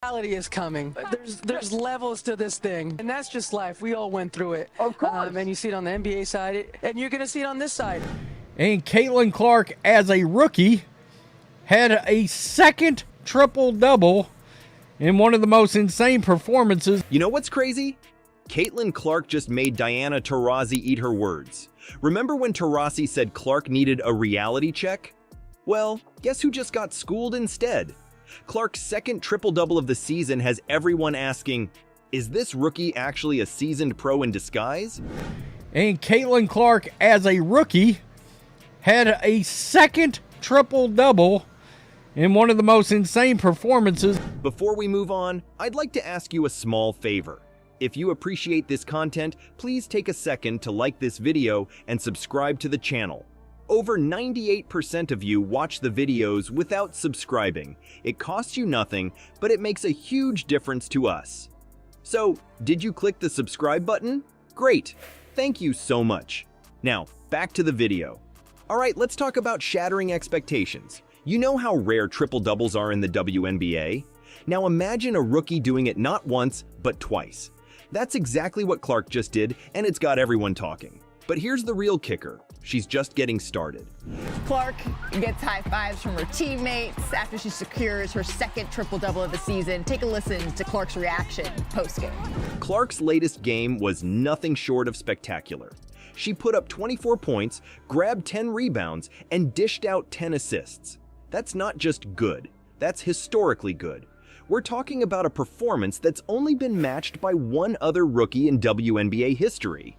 Reality is coming. There's levels to this thing, and that's just life. We all went through it. Of course. And you see it on the NBA side, and you're going to see it on this side. And Caitlin Clark, as a rookie, had a second triple-double in one of the most insane performances. You know what's crazy? Caitlin Clark just made Diana Taurasi eat her words. Remember when Taurasi said Clark needed a reality check? Well, guess who just got schooled instead? Clark's second triple-double of the season has everyone asking, is this rookie actually a seasoned pro in disguise? And Caitlin Clark, as a rookie, had a second triple-double in one of the most insane performances. Before we move on, I'd like to ask you a small favor. If you appreciate this content, please take a second to like this video and subscribe to the channel. Over 98% of you watch the videos without subscribing. It costs you nothing, but it makes a huge difference to us. So, did you click the subscribe button? Great! Thank you so much. Now, back to the video. Alright, let's talk about shattering expectations. You know how rare triple-doubles are in the WNBA? Now imagine a rookie doing it not once, but twice. That's exactly what Clark just did, and it's got everyone talking. But here's the real kicker. She's just getting started. Clark gets high fives from her teammates after she secures her second triple-double of the season. Take a listen to Clark's reaction post-game. Clark's latest game was nothing short of spectacular. She put up 24 points, grabbed 10 rebounds, and dished out 10 assists. That's not just good, that's historically good. We're talking about a performance that's only been matched by one other rookie in WNBA history.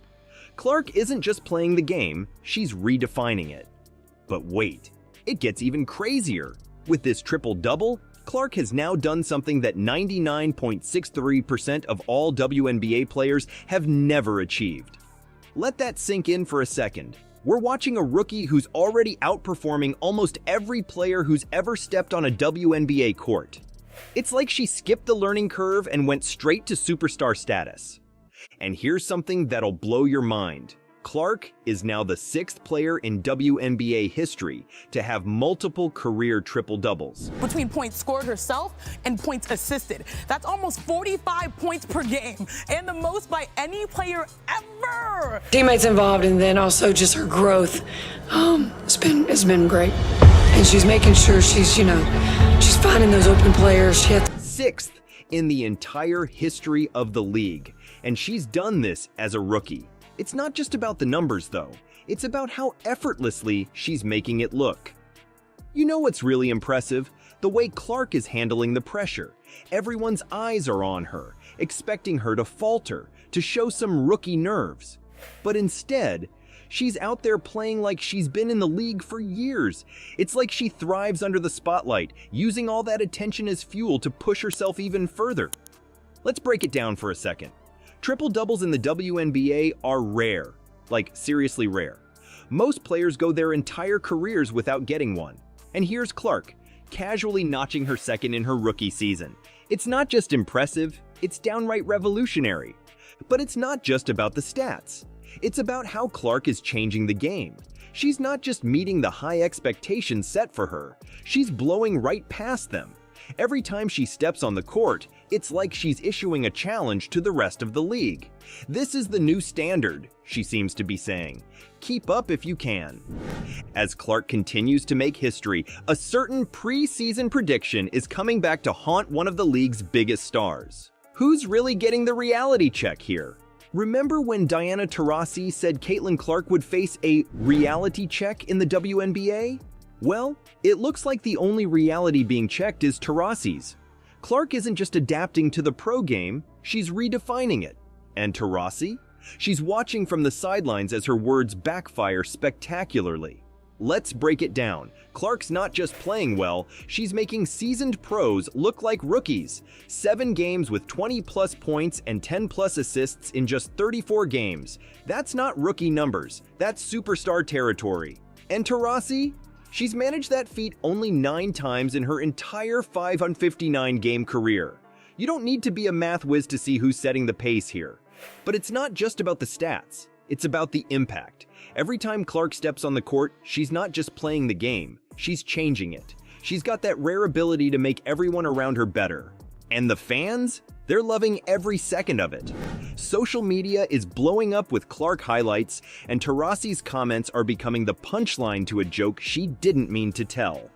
Clark isn't just playing the game, she's redefining it. But wait, it gets even crazier. With this triple-double, Clark has now done something that 99.63% of all WNBA players have never achieved. Let that sink in for a second. We're watching a rookie who's already outperforming almost every player who's ever stepped on a WNBA court. It's like she skipped the learning curve and went straight to superstar status. And here's something that'll blow your mind. Clark is now the 6th player in WNBA history to have multiple career triple-doubles. Between points scored herself and points assisted. That's almost 45 points per game, and the most by any player ever. Teammates involved, and then also just her growth. It's been great. And she's making sure she's finding those open players. 6th in the entire history of the league. And she's done this as a rookie. It's not just about the numbers, though. It's about how effortlessly she's making it look. You know what's really impressive? The way Clark is handling the pressure. Everyone's eyes are on her, expecting her to falter, to show some rookie nerves. But instead, she's out there playing like she's been in the league for years. It's like she thrives under the spotlight, using all that attention as fuel to push herself even further. Let's break it down for a second. Triple-doubles in the WNBA are rare, like seriously rare. Most players go their entire careers without getting one. And here's Clark, casually notching her second in her rookie season. It's not just impressive, it's downright revolutionary. But it's not just about the stats. It's about how Clark is changing the game. She's not just meeting the high expectations set for her, she's blowing right past them. Every time she steps on the court, it's like she's issuing a challenge to the rest of the league. This is the new standard, she seems to be saying. Keep up if you can. As Clark continues to make history, a certain preseason prediction is coming back to haunt one of the league's biggest stars. Who's really getting the reality check here? Remember when Diana Taurasi said Caitlin Clark would face a reality check in the WNBA? Well, it looks like the only reality being checked is Taurasi's. Clark isn't just adapting to the pro game, she's redefining it. And Taurasi? She's watching from the sidelines as her words backfire spectacularly. Let's break it down. Clark's not just playing well, she's making seasoned pros look like rookies. 7 games with 20-plus points and 10-plus assists in just 34 games. That's not rookie numbers, that's superstar territory. And Taurasi? She's managed that feat only 9 times in her entire 559-game career. You don't need to be a math whiz to see who's setting the pace here. But it's not just about the stats, it's about the impact. Every time Clark steps on the court, she's not just playing the game, she's changing it. She's got that rare ability to make everyone around her better. And the fans? They're loving every second of it. Social media is blowing up with Clark highlights, and Taurasi's comments are becoming the punchline to a joke she didn't mean to tell.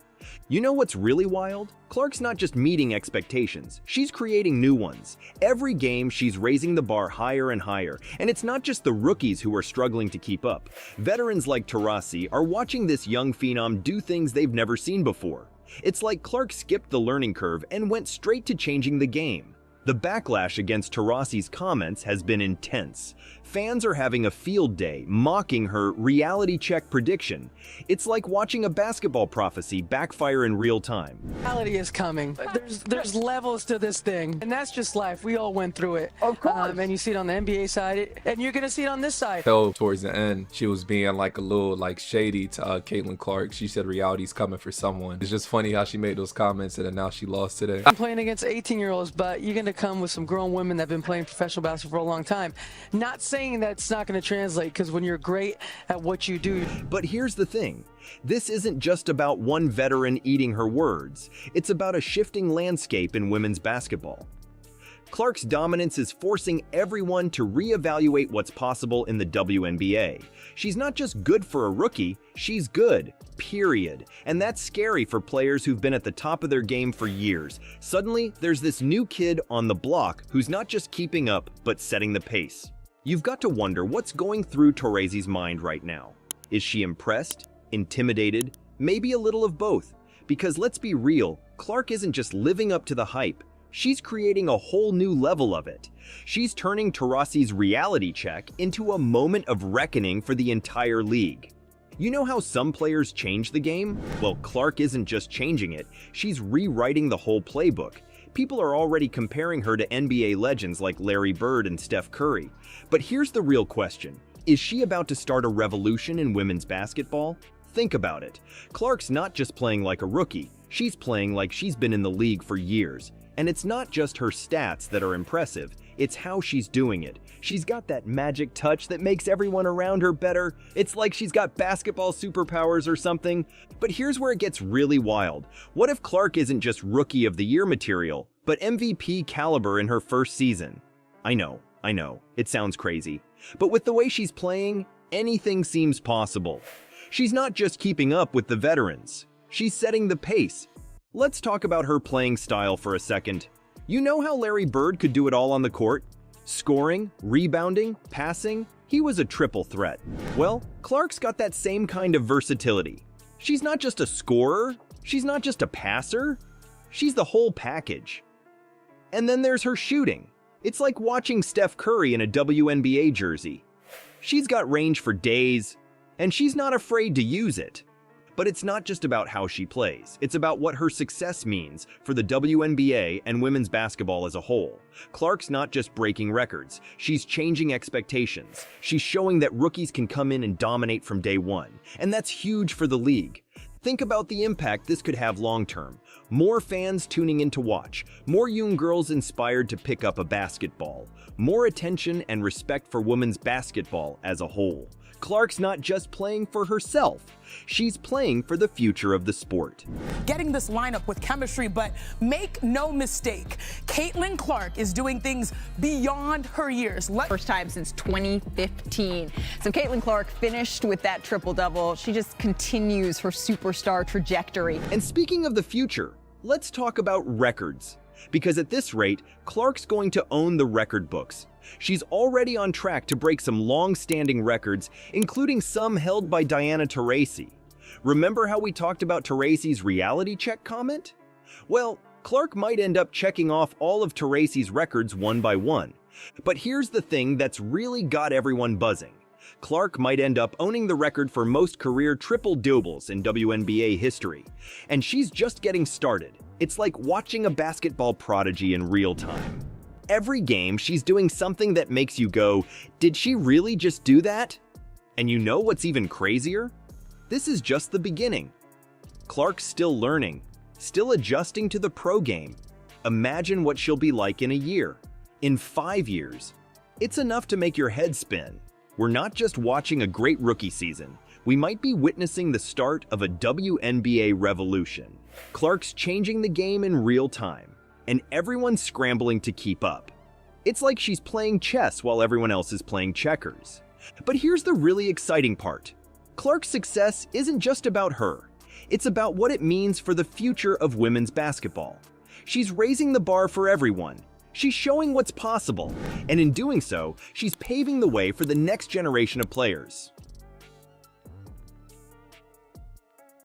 You know what's really wild? Clark's not just meeting expectations, she's creating new ones. Every game, she's raising the bar higher and higher, and it's not just the rookies who are struggling to keep up. Veterans like Taurasi are watching this young phenom do things they've never seen before. It's like Clark skipped the learning curve and went straight to changing the game. The backlash against Taurasi's comments has been intense. Fans are having a field day, mocking her reality check prediction. It's like watching a basketball prophecy backfire in real time. Reality is coming. There's levels to this thing, and that's just life. We all went through it. Of course. And you see it on the NBA side, and you're gonna see it on this side. Towards the end, she was being like a little shady to Caitlin Clark. She said reality's coming for someone. It's just funny how she made those comments, and then now she lost today. I'm playing against 18-year-olds, but you're gonna come with some grown women that have been playing professional basketball for a long time. Not saying that it's not going to translate, because when you're great at what you do. But here's the thing. This isn't just about one veteran eating her words. It's about a shifting landscape in women's basketball. Clark's dominance is forcing everyone to reevaluate what's possible in the WNBA. She's not just good for a rookie, she's good, period. And that's scary for players who've been at the top of their game for years. Suddenly, there's this new kid on the block who's not just keeping up, but setting the pace. You've got to wonder what's going through Taurasi's mind right now. Is she impressed? Intimidated? Maybe a little of both. Because let's be real, Clark isn't just living up to the hype. She's creating a whole new level of it. She's turning Taurasi's reality check into a moment of reckoning for the entire league. You know how some players change the game? Well, Clark isn't just changing it, she's rewriting the whole playbook. People are already comparing her to NBA legends like Larry Bird and Steph Curry. But here's the real question. Is she about to start a revolution in women's basketball? Think about it. Clark's not just playing like a rookie, she's playing like she's been in the league for years. And it's not just her stats that are impressive, it's how she's doing it. She's got that magic touch that makes everyone around her better. It's like she's got basketball superpowers or something. But here's where it gets really wild. What if Clark isn't just Rookie of the Year material, but MVP caliber in her first season? I know, it sounds crazy. But with the way she's playing, anything seems possible. She's not just keeping up with the veterans, she's setting the pace. Let's talk about her playing style for a second. You know how Larry Bird could do it all on the court? Scoring, rebounding, passing, he was a triple threat. Well, Clark's got that same kind of versatility. She's not just a scorer, she's not just a passer, she's the whole package. And then there's her shooting. It's like watching Steph Curry in a WNBA jersey. She's got range for days, and she's not afraid to use it. But it's not just about how she plays, it's about what her success means for the WNBA and women's basketball as a whole. Clark's not just breaking records, she's changing expectations. She's showing that rookies can come in and dominate from day one, and that's huge for the league. Think about the impact this could have long-term. More fans tuning in to watch, more young girls inspired to pick up a basketball, more attention and respect for women's basketball as a whole. Clark's not just playing for herself, she's playing for the future of the sport. Getting this lineup with chemistry, but make no mistake, Caitlin Clark is doing things beyond her years. First time since 2015. So Caitlin Clark finished with that triple-double. She just continues her superstar trajectory. And speaking of the future, let's talk about records. Because at this rate, Clark's going to own the record books. She's already on track to break some long-standing records, including some held by Diana Taurasi. Remember how we talked about Taurasi's reality check comment? Well, Clark might end up checking off all of Taurasi's records one by one. But here's the thing that's really got everyone buzzing. Clark might end up owning the record for most career triple-doubles in WNBA history. And she's just getting started. It's like watching a basketball prodigy in real time. Every game, she's doing something that makes you go, did she really just do that? And you know what's even crazier? This is just the beginning. Clark's still learning, still adjusting to the pro game. Imagine what she'll be like in a year, in 5 years. It's enough to make your head spin. We're not just watching a great rookie season. We might be witnessing the start of a WNBA revolution. Clark's changing the game in real time. and everyone's scrambling to keep up. It's like she's playing chess while everyone else is playing checkers. But here's the really exciting part. Clark's success isn't just about her. It's about what it means for the future of women's basketball. She's raising the bar for everyone. She's showing what's possible, and in doing so, she's paving the way for the next generation of players.